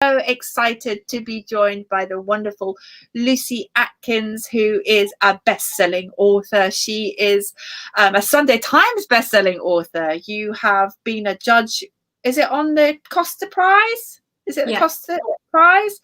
so excited to be joined by the wonderful Lucy Atkins, who is a best-selling author. She is a Sunday Times best-selling author. You have been a judge, is it on the Costa Prize? Is it the Costa Prize?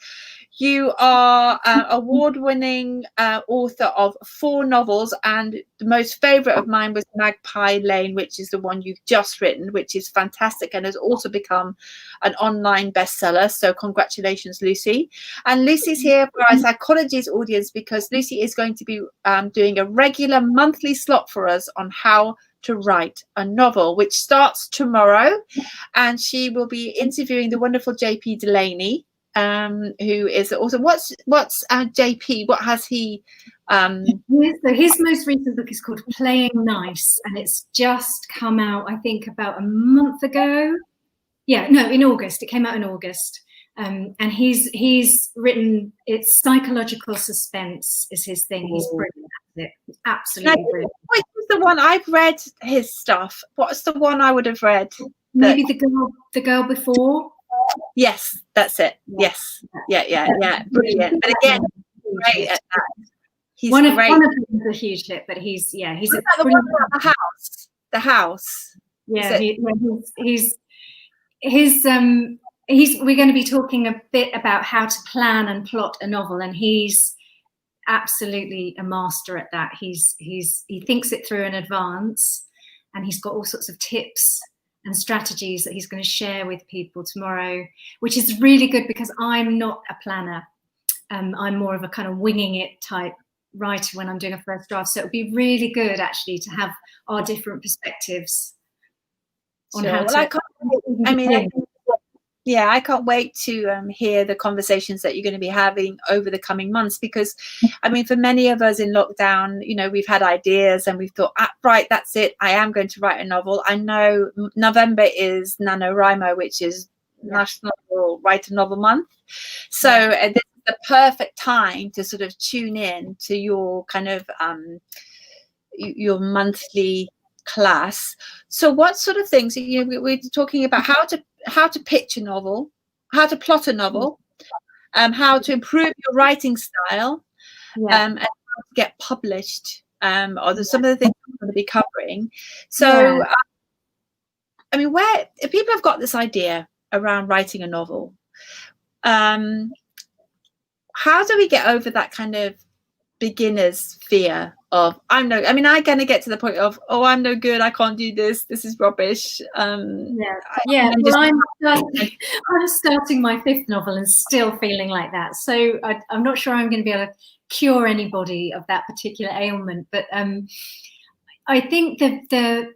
You are an award-winning author of 4 novels, and the most favourite of mine was Magpie Lane, which is the one you've just written, which is fantastic and has also become an online bestseller. So congratulations, Lucy. And Lucy's here for our psychology's audience because Lucy is going to be doing a regular monthly slot for us on how to write a novel, which starts tomorrow. And she will be interviewing the wonderful JP Delaney, who is also what's JP, what has he so his most recent book is called Playing Nice, and it's just come out, I think, about a month ago. In August. It came out in August. And he's written, it's psychological suspense is his thing. He's brilliant at it. Absolutely brilliant. Which is the one I've read his stuff? What's the one I would have read? Maybe the girl before. Yes, that's it. Yes. Yeah. Brilliant. But again, great at that. He's one of great. them is a huge hit, but he's the one about the house. Yeah, we're going to be talking a bit about how to plan and plot a novel, and he's absolutely a master at that. He thinks it through in advance, and he's got all sorts of tips and strategies that he's going to share with people tomorrow, which is really good because I'm not a planner. I'm more of a kind of winging it type writer when I'm doing a first draft. So it would be really good actually to have our different perspectives on how to. I can't wait to hear the conversations that you're going to be having over the coming months, because for many of us in lockdown, we've had ideas and we've thought, right, that's it, I am going to write a novel. I know November is NaNoWriMo, which is National Write a Novel Month. So this is the perfect time to sort of tune in to your kind of your monthly class. So what sort of things, we're talking about how to pitch a novel, how to plot a novel, how to improve your writing style, and how to get published, or some of the things we're going to be covering. So where if people have got this idea around writing a novel, how do we get over that kind of beginner's fear of I'm going to get to the point of I'm no good, I can't do this is rubbish. I'm starting my 5th novel and still feeling like that, so I'm not sure I'm going to be able to cure anybody of that particular ailment, but I think the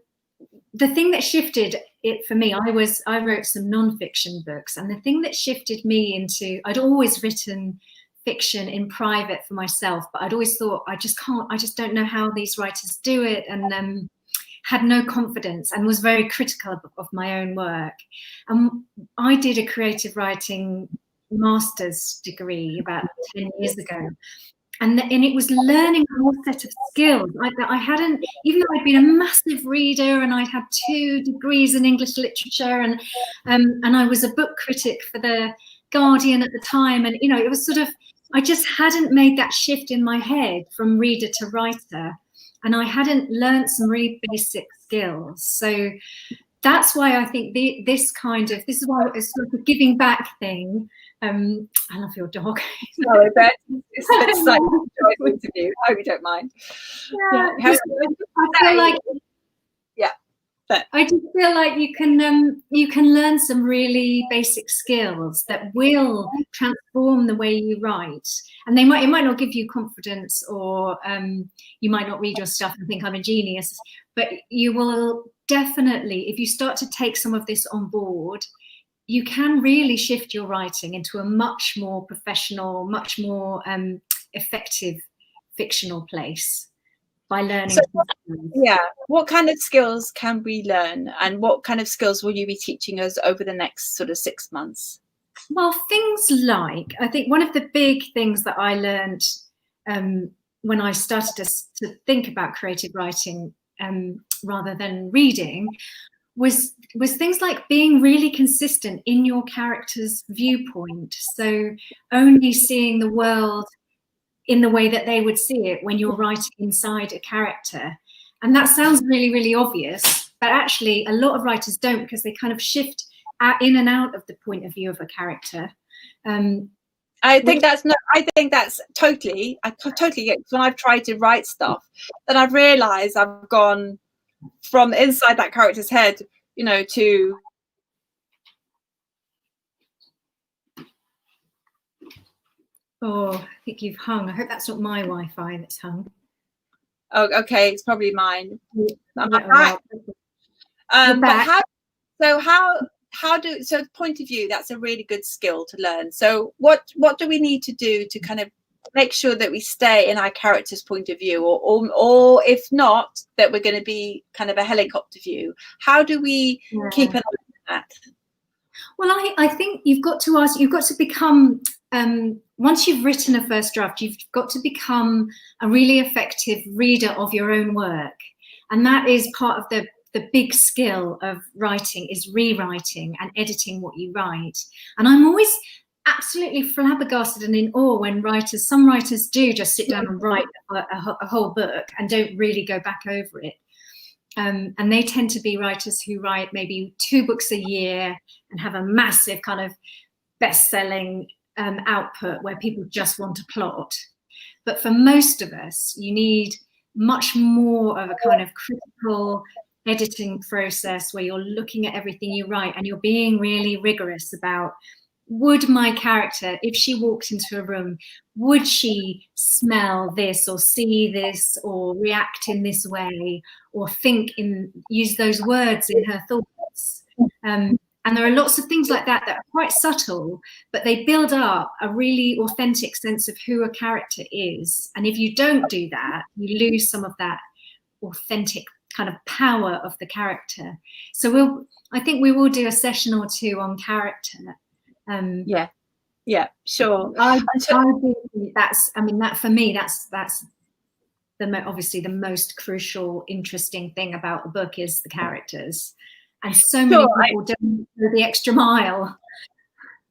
thing that shifted it for me, I wrote some non-fiction books, and the thing that shifted me into, I'd always written fiction in private for myself, but I'd always thought I just don't know how these writers do it, and had no confidence and was very critical of my own work. And I did a creative writing master's degree about 10 years ago, and it was learning a whole set of skills that I hadn't, even though I'd been a massive reader and I'd had 2 degrees in English literature, and I was a book critic for the Guardian at the time, and it was sort of, I just hadn't made that shift in my head from reader to writer, and I hadn't learned some really basic skills. So that's why I think this is why it's sort of a giving back thing. I love your dog. Sorry, but it's a bit like a joyful interview. I hope you don't mind. I feel like I just feel like you can learn some really basic skills that will transform the way you write, and it might not give you confidence, or you might not read your stuff and think I'm a genius, but you will definitely, if you start to take some of this on board, you can really shift your writing into a much more professional, much more effective fictional place by learning. What kind of skills can we learn, and what kind of skills will you be teaching us over the next sort of 6 months? Well, things like, I think one of the big things that I learned when I started to think about creative writing rather than reading was things like being really consistent in your character's viewpoint. So only seeing the world in the way that they would see it when you're writing inside a character. And that sounds really, really obvious, but actually a lot of writers don't, because they kind of shift in and out of the point of view of a character. I think that's totally, I totally get, when I've tried to write stuff, then I've realized I've gone from inside that character's head, you know, to oh, I think you've hung. I hope that's not my Wi-Fi that's hung. Oh, okay, it's probably mine. Yeah, so point of view, that's a really good skill to learn. So what do we need to do to kind of make sure that we stay in our character's point of view, or if not, that we're going to be kind of a helicopter view? How do we keep an eye on that? Well, I think you've got to become, once you've written a first draft, you've got to become a really effective reader of your own work. And that is part of the big skill of writing, is rewriting and editing what you write. And I'm always absolutely flabbergasted and in awe when some writers do just sit down and write a whole book and don't really go back over it. And they tend to be writers who write maybe 2 books a year and have a massive kind of best-selling output where people just want a plot. But for most of us, you need much more of a kind of critical editing process where you're looking at everything you write and you're being really rigorous about, would my character, if she walked into a room, would she smell this or see this or react in this way or use those words in her thoughts? And there are lots of things like that that are quite subtle, but they build up a really authentic sense of who a character is. And if you don't do that, you lose some of that authentic kind of power of the character. So I think we will do a session or 2 on character. Yeah, sure. I think that for me, that's obviously the most crucial, interesting thing about the book is the characters. And so many people don't go the extra mile.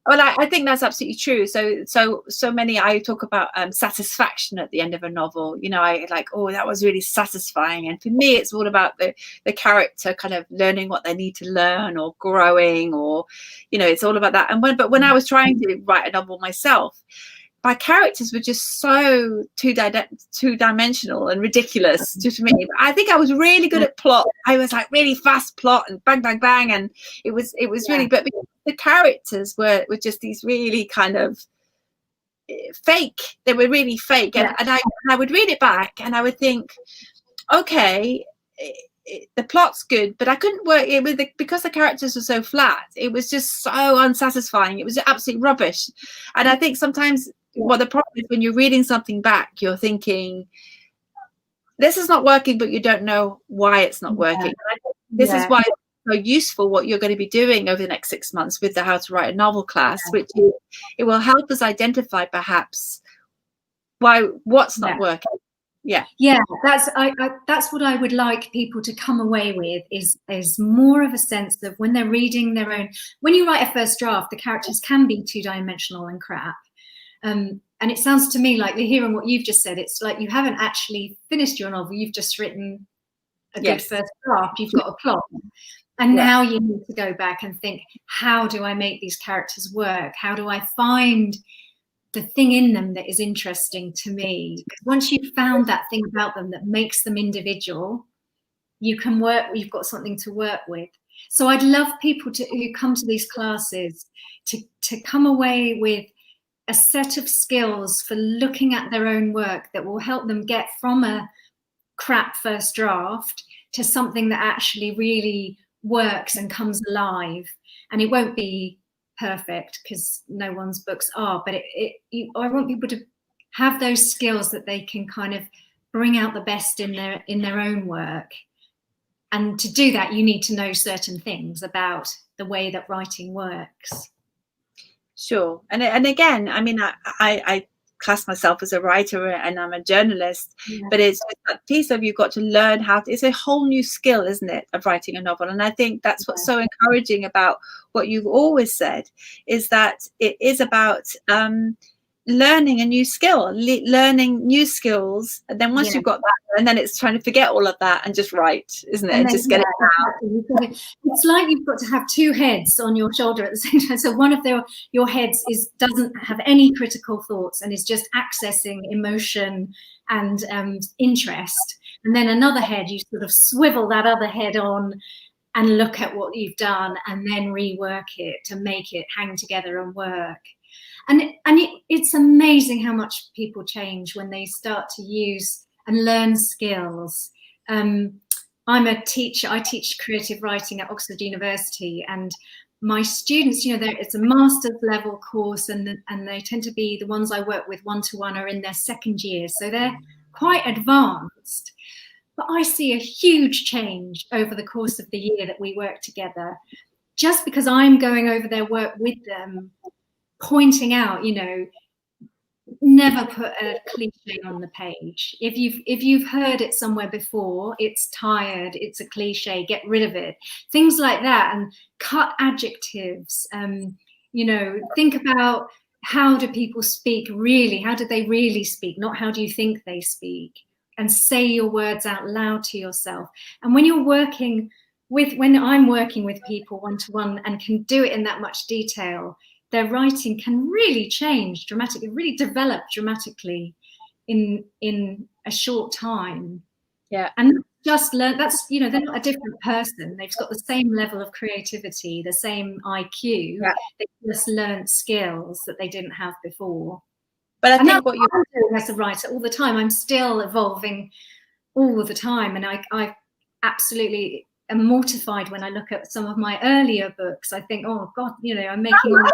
Well, I think that's absolutely true. So many, I talk about satisfaction at the end of a novel. You know, I like, oh, that was really satisfying. And for me, it's all about the character kind of learning what they need to learn or growing, or, you know, it's all about that. And when I was trying to write a novel myself, my characters were just so two-dimensional and ridiculous to me. I think I was really good at plot. I was like really fast plot and bang, bang, bang. And it was really, but the characters were just these really kind of fake. They were really fake. And I would read it back and I would think, okay, the plot's good, but I couldn't work it with because the characters were so flat. It was just so unsatisfying. It was absolute rubbish. And I think sometimes the problem is when you're reading something back, you're thinking, this is not working, but you don't know why it's not working. This is why it's so useful what you're going to be doing over the next 6 months with the How to Write a Novel class, which is, it will help us identify perhaps what's not working. That's what I would like people to come away with, is more of a sense of when they're reading their own. When you write a first draft, the characters can be 2-dimensional and crap. And it sounds to me like, hearing what you've just said, it's like you haven't actually finished your novel. You've just written a good first draft. You've got a plot. And now you need to go back and think, how do I make these characters work? How do I find the thing in them that is interesting to me? Because once you've found that thing about them that makes them individual, you've got something to work with. So I'd love people who come to these classes to come away with a set of skills for looking at their own work that will help them get from a crap first draft to something that actually really works and comes alive. And it won't be perfect, because no one's books are, but I want people to have those skills that they can kind of bring out the best in their own work. And to do that, you need to know certain things about the way that writing works. Sure. And again, I mean, I class myself as a writer and I'm a journalist, but it's just that piece of you've got to learn how to, it's a whole new skill, isn't it, of writing a novel. And I think that's what's so encouraging about what you've always said, is that it is about learning a new skill, learning new skills, and then once you've got that, and then it's trying to forget all of that and just write, isn't it? And just get it out. It's like you've got to have two heads on your shoulder at the same time. So one of your heads doesn't have any critical thoughts and is just accessing emotion and interest, and then another head, you sort of swivel that other head on and look at what you've done and then rework it to make it hang together and work. And it's amazing how much people change when they start to use and learn skills. I'm a teacher. I teach creative writing at Oxford University, and my students, it's a master's level course, and they tend to be the ones I work with one-to-one are in their second year, so they're quite advanced. But I see a huge change over the course of the year that we work together, just because I'm going over their work with them, pointing out, never put a cliche on the page. If you've heard it somewhere before, it's tired, it's a cliche, get rid of it. Things like that, and cut adjectives. Think about, how do people speak really? How do they really speak? Not how do you think they speak? And say your words out loud to yourself. And when I'm working with people one-to-one and can do it in that much detail, their writing can really change dramatically, really develop dramatically in a short time. Yeah. And just learn, they're not a different person. They've got the same level of creativity, the same IQ. Yeah. They just learned skills that they didn't have before. But I think what you're doing as a writer all the time, I'm still evolving all the time. And I absolutely am mortified when I look at some of my earlier books. I think, oh God, I'm making your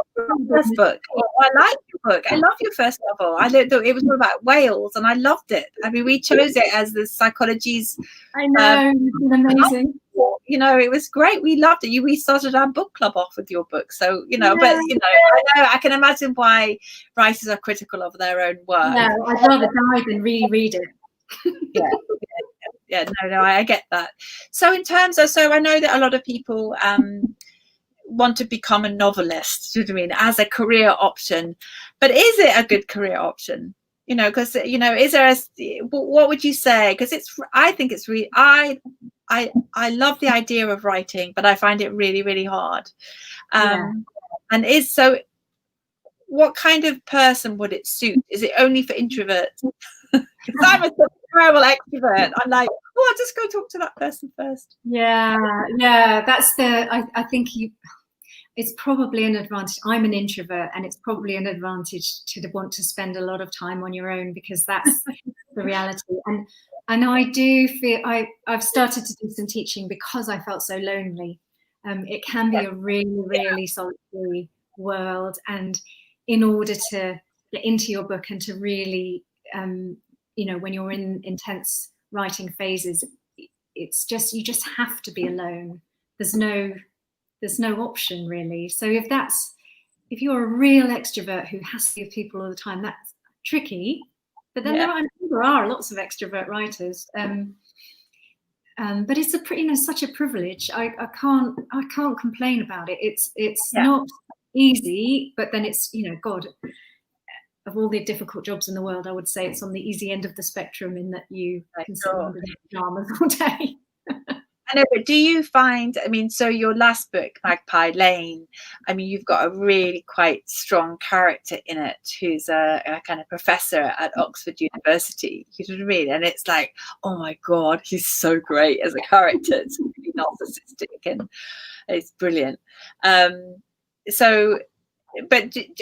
first book. I like your book. I love your first novel. I thought it was all about whales, and I loved it. I mean, we chose it as the psychology's. I know, it's amazing. It was great. We loved it. We started our book club off with your book, so but I can imagine why writers are critical of their own work. Yeah, I'd rather die than reread it. No, I get that. So in terms of, I know that a lot of people want to become a novelist, do you know what I mean, as a career option, but is it a good career option? Because is there what would you say? Because I think it's really, I love the idea of writing, but I find it really, really hard. And what kind of person would it suit? Is it only for introverts? Because I'm a terrible extrovert. I'm like, I'll just go talk to that person first. Yeah, that's I think it's probably an advantage. I'm an introvert, and it's probably an advantage to want to spend a lot of time on your own, because that's the reality. And I do feel I've started to do some teaching because I felt so lonely. It can be a really, really solitary world, and in order to get into your book and to really when you're in intense writing phases, it's just, you just have to be alone. There's no option really. So if you're a real extrovert who has to be with people all the time, that's tricky. But then there are lots of extrovert writers. But it's such a privilege. I can't complain about it. It's not easy, but then it's, God, of all the difficult jobs in the world, I would say it's on the easy end of the spectrum, in that you can sit under the pajamas all day. I know, but do you find, so your last book, Magpie Lane, you've got a really quite strong character in it who's a kind of professor at Oxford University, you know what I mean? And it's like, oh my God, he's so great as a character. It's really narcissistic and it's brilliant. But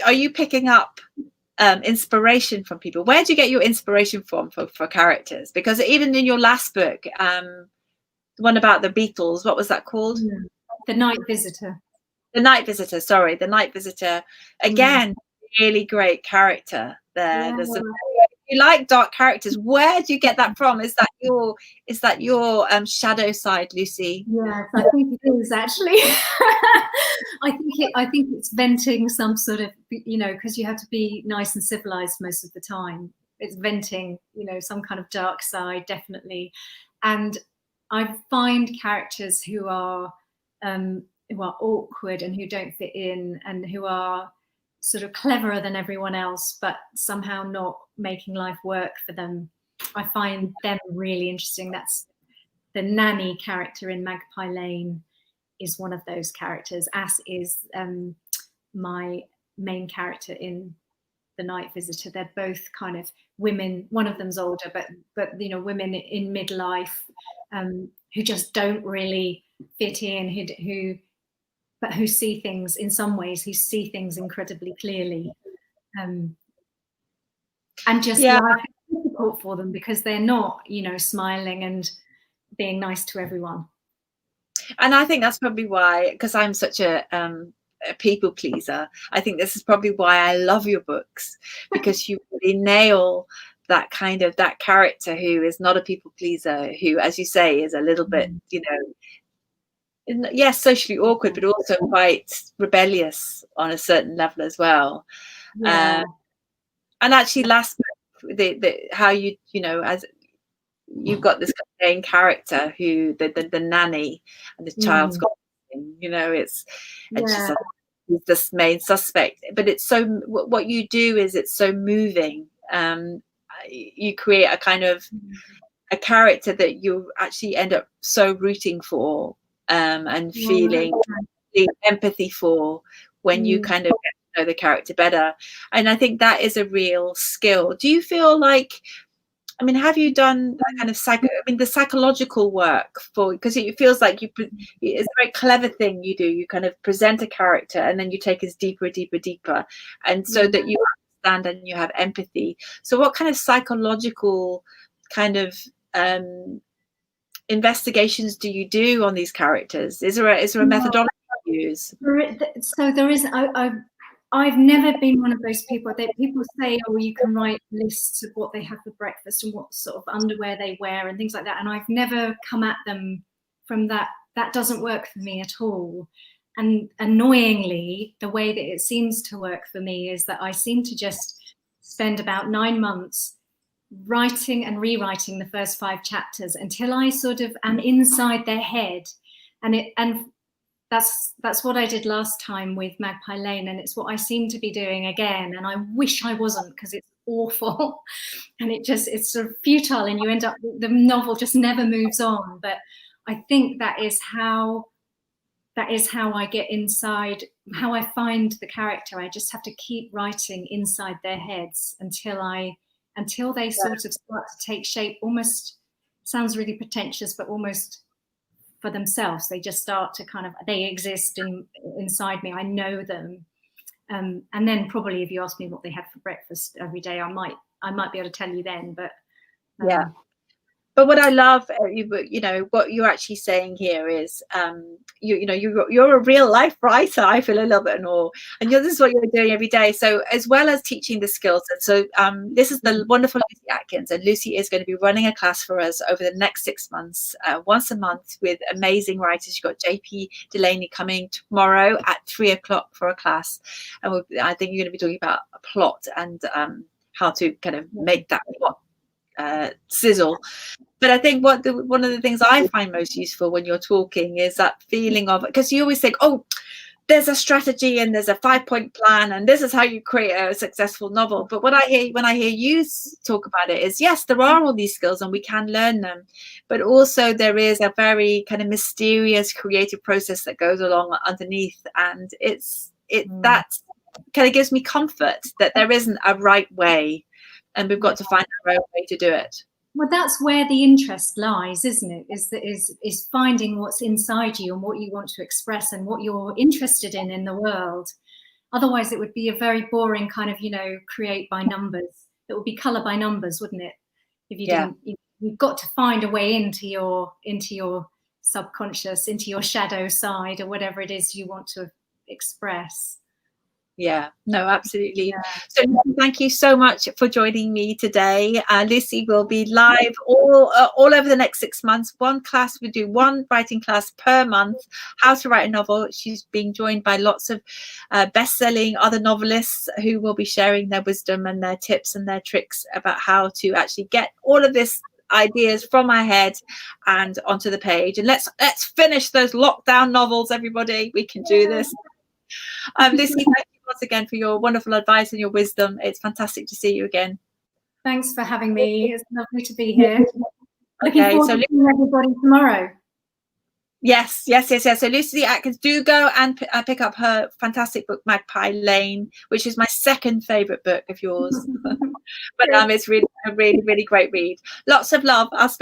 are you picking up inspiration from people? Where do you get your inspiration from for characters? Because even in your last book, the one about the Beatles, what was that called? The Night Visitor. The Night Visitor, again, really great character there. you like dark characters. Where do you get that from? Is that your shadow side, Lucy? Yes, I think it is actually. I think it's venting some sort of, because you have to be nice and civilized most of the time. It's venting, some kind of dark side, definitely. And I find characters who are awkward and who don't fit in and who are sort of cleverer than everyone else, but somehow not making life work for them. I find them really interesting. That's the nanny character in Magpie Lane is one of those characters, as is my main character in The Night Visitor. They're both kind of women. One of them's older, but women in midlife who just don't really fit in, who see things in some ways, who see things incredibly clearly, and just life is difficult for them because they're not, smiling and being nice to everyone. And I think that's probably why, because I'm such a people pleaser, I think this is probably why I love your books, because you really nail that character who is not a people pleaser, who, as you say, is a little bit, yes, socially awkward, but also quite rebellious on a certain level as well. Yeah. And actually, last how as you've got this main character who the nanny, and the child's got it's just he's this main suspect, but it's so what you do is it's so moving. You create a kind of a character that you actually end up so rooting for and feeling empathy for when you kind of get to know the character better. And I think that is a real skill. Do you feel like, have you done that kind of the psychological work because it feels like it's a very clever thing you do. You kind of present a character and then you take us deeper, and so that you understand and you have empathy. So what kind of psychological kind of investigations do you do on these characters? Is there a methodology you use? So there is. I've never been one of those people that people say, oh, you can write lists of what they have for breakfast and what sort of underwear they wear and things like that. And I've never come at them from that. That doesn't work for me at all. And annoyingly, the way that it seems to work for me is that I seem to just spend about 9 months writing and rewriting the first 5 chapters until I sort of am inside their head. And that's what I did last time with Magpie Lane, and it's what I seem to be doing again. And I wish I wasn't, because it's awful, and it's sort of futile, and you end up, the novel just never moves on. But I think that is how I get inside, how I find the character. I just have to keep writing inside their heads until they sort of start to take shape. Almost sounds really pretentious, but almost for themselves. They just start to they exist inside me. I know them. And then probably if you ask me what they had for breakfast every day, I might be able to tell you then, but But what I love, what you're actually saying here is, you're a real life writer. I feel a little bit in awe, and this is what you're doing every day. So as well as teaching the skills, and so this is the wonderful Lucy Atkins, and Lucy is going to be running a class for us over the next 6 months, once a month, with amazing writers. You've got JP Delaney coming tomorrow at 3 o'clock for a class, and I think you're going to be talking about a plot and how to kind of make that plot sizzle. But I think one of the things I find most useful when you're talking is that feeling of, because you always think, oh, there's a strategy and there's a 5-point plan and this is how you create a successful novel. But what I hear when I hear you talk about it is, yes, there are all these skills and we can learn them, but also there is a very kind of mysterious creative process that goes along underneath, and that kind of gives me comfort that there isn't a right way, and we've got to find our own way to do it. Well, that's where the interest lies, isn't it? Is finding what's inside you and what you want to express and what you're interested in the world. Otherwise, it would be a very boring kind of, create by numbers. It would be color by numbers, wouldn't it? If you didn't, you've got to find a way into your subconscious, into your shadow side, or whatever it is you want to express. Yeah, no, absolutely. So thank you so much for joining me today. Lucy will be live all over the next 6 months. One class, we do one writing class per month, how to write a novel. She's being joined by lots of best-selling other novelists who will be sharing their wisdom and their tips and their tricks about how to actually get all of this ideas from my head and onto the page. And let's finish those lockdown novels, everybody. We can do this. Lucy, thank you once again for your wonderful advice and your wisdom. It's fantastic to see you again. Thanks for having me. It's lovely to be here. Looking forward to seeing everybody tomorrow. Yes. So Lucy Atkins, do go and pick up her fantastic book, Magpie Lane, which is my second favourite book of yours. But it's really a really, really great read. Lots of love. I'll speak